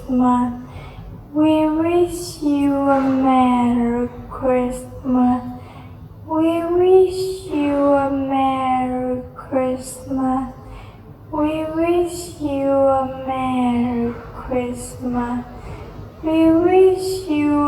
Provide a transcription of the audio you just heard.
Christmas. We wish you a Merry Christmas. We wish you a Merry Christmas. We wish you a Merry Christmas. We wish you